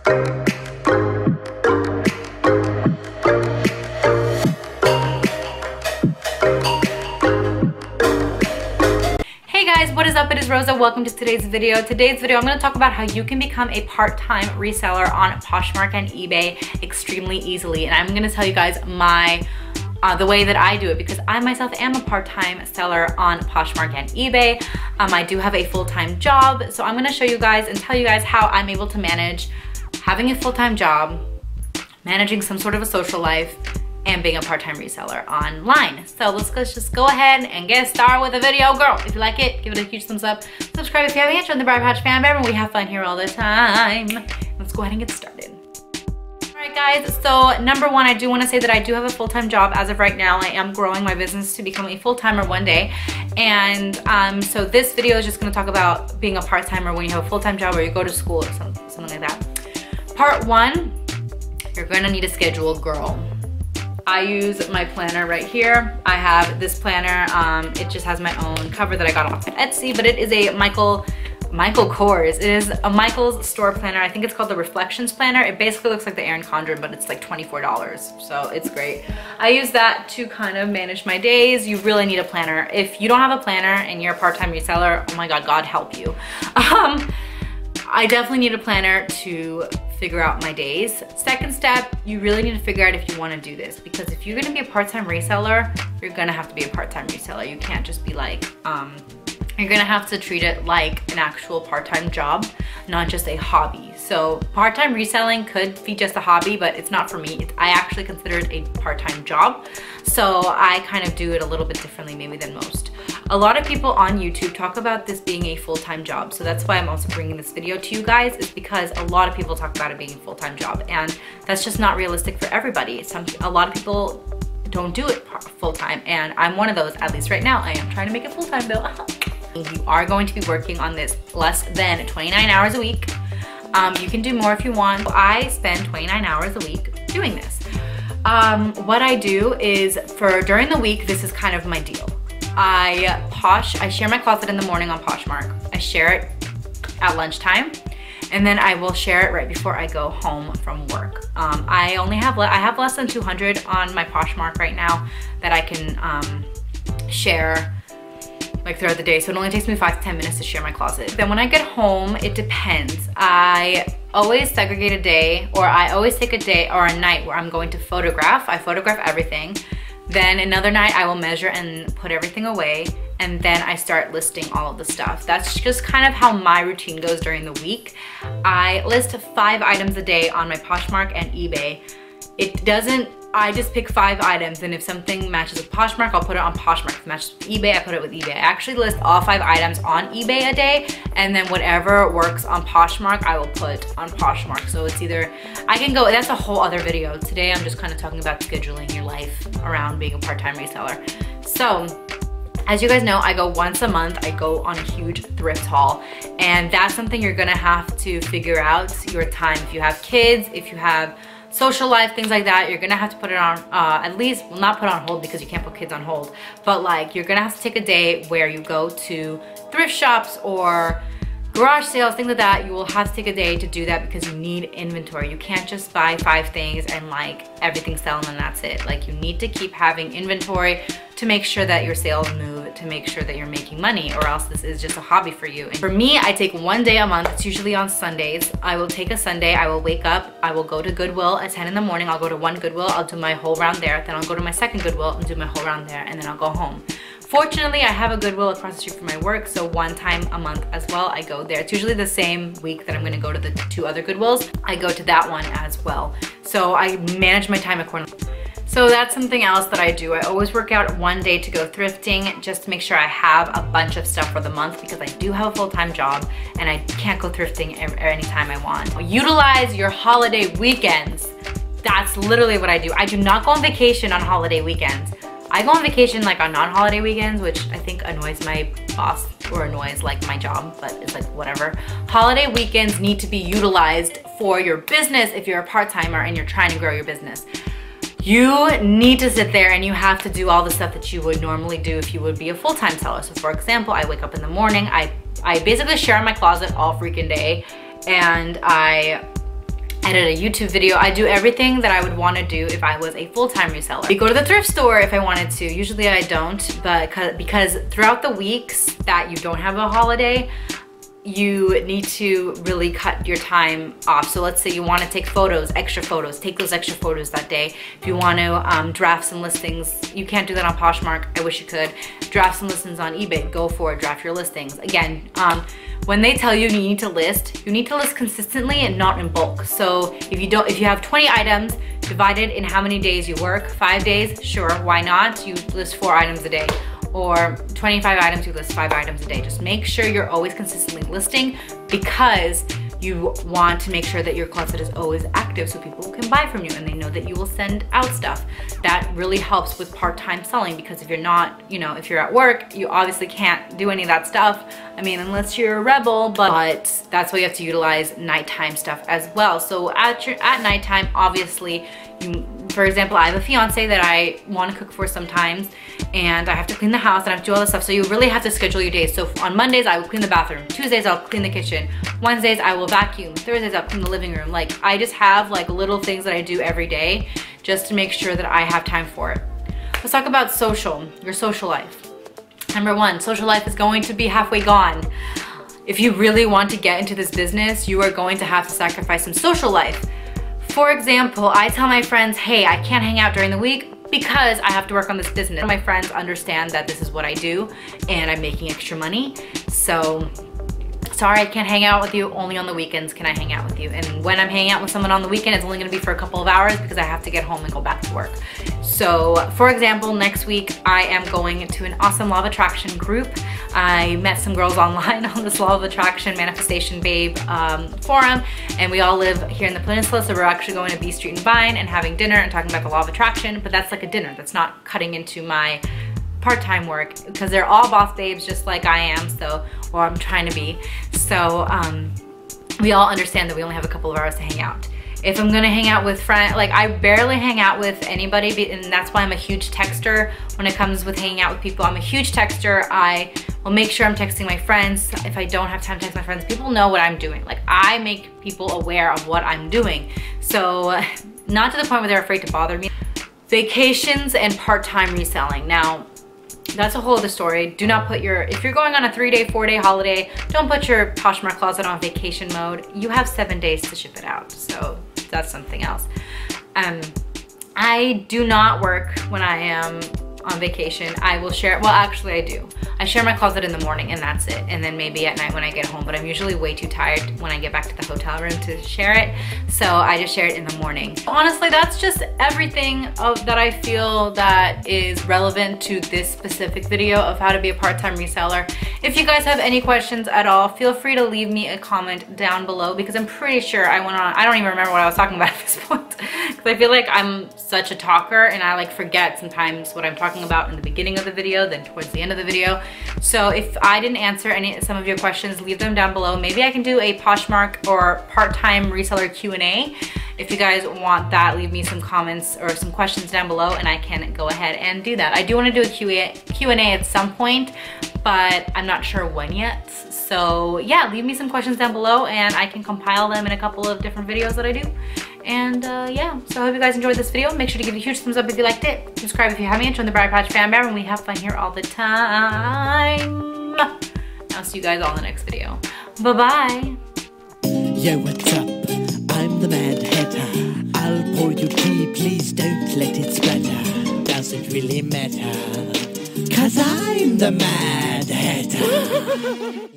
What is up? It is Rosa. Welcome to today's video. Today's video, I'm going to talk about how you can become a part-time reseller on Poshmark and eBay extremely easily. And I'm going to tell you guys the way that I do it, because I myself am a part-time seller on Poshmark and eBay. I do have a full-time job, so I'm going to show you guys and tell you guys how I'm able to manage having a full-time job, managing some sort of a social life, and being a part-time reseller online. So let's just go ahead and get started with the video. Girl, if you like it, give it a huge thumbs up. Subscribe if you haven't yet. Join the Briar Patch fam bam. We have fun here all the time. Let's go ahead and get started. All right, guys, so number one, I do want to say that I do have a full-time job as of right now. I am growing my business to become a full-timer one day. And so this video is just going to talk about being a part-timer when you have a full-time job or you go to school or something like that. Part one, you're going to need a schedule, girl. I use my planner right here. I have this planner. It just has my own cover that I got off of Etsy, but it is a Michael Kors. It is a Michael's store planner. I think it's called the Reflections Planner. It basically looks like the Erin Condren, but it's like $24, so it's great. I use that to kind of manage my days. You really need a planner. If you don't have a planner and you're a part-time reseller, oh my God, God help you. I definitely need a planner to figure out my days. Second step, you really need to figure out if you want to do this, because if you're going to be a part-time reseller, you're going to have to be a part-time reseller. You can't just be like, you're going to have to treat it like an actual part-time job, not just a hobby. So part-time reselling could be just a hobby, but it's not for me. I actually consider it a part-time job. So I kind of do it a little bit differently maybe than most. A lot of people on YouTube talk about this being a full-time job. So that's why I'm also bringing this video to you guys, is because a lot of people talk about it being a full-time job, and that's just not realistic for everybody. A lot of people don't do it full-time, and I'm one of those. At least right now, I am trying to make it full-time though. You are going to be working on this less than 29 hours a week. You can do more if you want. I spend 29 hours a week doing this. What I do is during the week, this is kind of my deal. I share my closet in the morning on Poshmark. I share it at lunchtime, and then I will share it right before I go home from work. I have less than 200 on my Poshmark right now that I can share like throughout the day, so it only takes me 5 to 10 minutes to share my closet. Then when I get home, it depends. I always segregate a day, or I always take a day or a night where I'm going to photograph. I photograph everything. Then another night I will measure and put everything away, and then I start listing all of the stuff. That's just kind of how my routine goes during the week. I list 5 items a day on my Poshmark and eBay. I just pick 5 items, and if something matches with Poshmark, I'll put it on Poshmark. If it matches with eBay, I put it with eBay. I actually list all 5 items on eBay a day, and then whatever works on Poshmark, I will put on Poshmark. So it's either, that's a whole other video. Today, I'm just kind of talking about scheduling your life around being a part-time reseller. So, as you guys know, I go once a month. I go on a huge thrift haul, and that's something you're gonna have to figure out your time. If you have kids, if you have social life, things like that, you're gonna have to put it on, at least, well, not put on hold because you can't put kids on hold, but like you're gonna have to take a day where you go to thrift shops or garage sales, things like that. You will have to take a day to do that because you need inventory. You can't just buy 5 things and like everything selling and that's it. Like you need to keep having inventory to make sure that your sales move, to make sure that you're making money, or else this is just a hobby for you. And for me, I take 1 day a month. It's usually on Sundays. I will take a Sunday, I will wake up, I will go to Goodwill at 10 in the morning. I'll go to one Goodwill, I'll do my whole round there. Then I'll go to my second Goodwill and do my whole round there, and then I'll go home. Fortunately, I have a Goodwill across the street from my work, so 1 time a month as well, I go there. It's usually the same week that I'm gonna go to the 2 other Goodwills. I go to that one as well. So I manage my time accordingly. So that's something else that I do. I always work out 1 day to go thrifting just to make sure I have a bunch of stuff for the month, because I do have a full-time job and I can't go thrifting anytime I want. Utilize your holiday weekends. That's literally what I do. I do not go on vacation on holiday weekends. I go on vacation like on non-holiday weekends, which I think annoys my boss, or annoys like my job, but it's like whatever. Holiday weekends need to be utilized for your business if you're a part-timer and you're trying to grow your business. You need to sit there and you have to do all the stuff that you would normally do if you would be a full-time seller. So for example, I wake up in the morning, I basically share my closet all freaking day, and I edit a YouTube video. I do everything that I would want to do if I was a full-time reseller. I go to the thrift store if I wanted to. Usually I don't, but because throughout the weeks that you don't have a holiday, you need to really cut your time off. So let's say you want to take photos, extra photos, take those extra photos that day. If you want to draft some listings, you can't do that on Poshmark. I wish you could. Draft some listings on eBay, go for it, draft your listings. Again, when they tell you need to list consistently and not in bulk. So if you have 20 items, divided in how many days you work, 5 days, sure, why not? You list 4 items a day. Or 25 items, you list 5 items a day. Just make sure you're always consistently listing, because you want to make sure that your closet is always active so people can buy from you and they know that you will send out stuff. That really helps with part-time selling, because if you're not, if you're at work, you obviously can't do any of that stuff. I mean, unless you're a rebel, but that's why you have to utilize nighttime stuff as well. So at nighttime, obviously, for example, I have a fiance that I want to cook for sometimes, and I have to clean the house and I have to do all this stuff. So you really have to schedule your days. So on Mondays, I will clean the bathroom. Tuesdays, I'll clean the kitchen. Wednesdays, I will vacuum. Thursdays, I'll clean the living room. Like, I just have like little things that I do every day just to make sure that I have time for it. Let's talk about your social life. Number 1, social life is going to be halfway gone. If you really want to get into this business, you are going to have to sacrifice some social life. For example, I tell my friends, hey, I can't hang out during the week because I have to work on this business. My friends understand that this is what I do and I'm making extra money. So, sorry, I can't hang out with you. Only on the weekends can I hang out with you. And when I'm hanging out with someone on the weekend, it's only gonna be for a couple of hours because I have to get home and go back to work. So, for example, next week I am going to an awesome Law of Attraction group. I met some girls online on this Law of Attraction Manifestation Babe forum, and we all live here in the Peninsula, so we're actually going to B Street and Vine and having dinner and talking about the Law of Attraction, but that's like a dinner. That's not cutting into my part-time work, because they're all boss babes just like I am, so, or I'm trying to be. So we all understand that we only have a couple of hours to hang out. If I'm gonna hang out with friends, like I barely hang out with anybody, and that's why I'm a huge texter when it comes with hanging out with people. I'm a huge texter. I will make sure I'm texting my friends. If I don't have time to text my friends, people know what I'm doing. Like, I make people aware of what I'm doing. So not to the point where they're afraid to bother me. Vacations and part-time reselling. Now, that's a whole other story. Do not put if you're going on a 3-day, 4-day holiday, don't put your Poshmark closet on vacation mode. You have 7 days to ship it out. So that's something else. I do not work when I am on vacation. I will share, well, actually I do. I share my closet in the morning and that's it. And then maybe at night when I get home, but I'm usually way too tired when I get back to the hotel room to share it. So I just share it in the morning. Honestly, that's just everything that I feel that is relevant to this specific video of how to be a part-time reseller. If you guys have any questions at all, feel free to leave me a comment down below, because I'm pretty sure I don't even remember what I was talking about at this point. Because I feel like I'm such a talker and I like forget sometimes what I'm talking about in the beginning of the video, then towards the end of the video. So if I didn't answer some of your questions, leave them down below. Maybe I can do a Poshmark or part-time reseller Q&A. If you guys want that, leave me some comments or some questions down below and I can go ahead and do that. I do want to do a Q&A at some point, but I'm not sure when yet. So yeah, leave me some questions down below and I can compile them in a couple of different videos that I do. And yeah, so I hope you guys enjoyed this video. Make sure to give it a huge thumbs up if you liked it. Subscribe if you haven't. Join the Briar Patch Fan Bear, and we have fun here all the time. I'll see you guys all in the next video. Bye-bye. Yo, what's up? I'm the Mad Hatter. I'll pour you tea, please don't let it splatter. Doesn't really matter, 'cause I'm the Mad Hatter.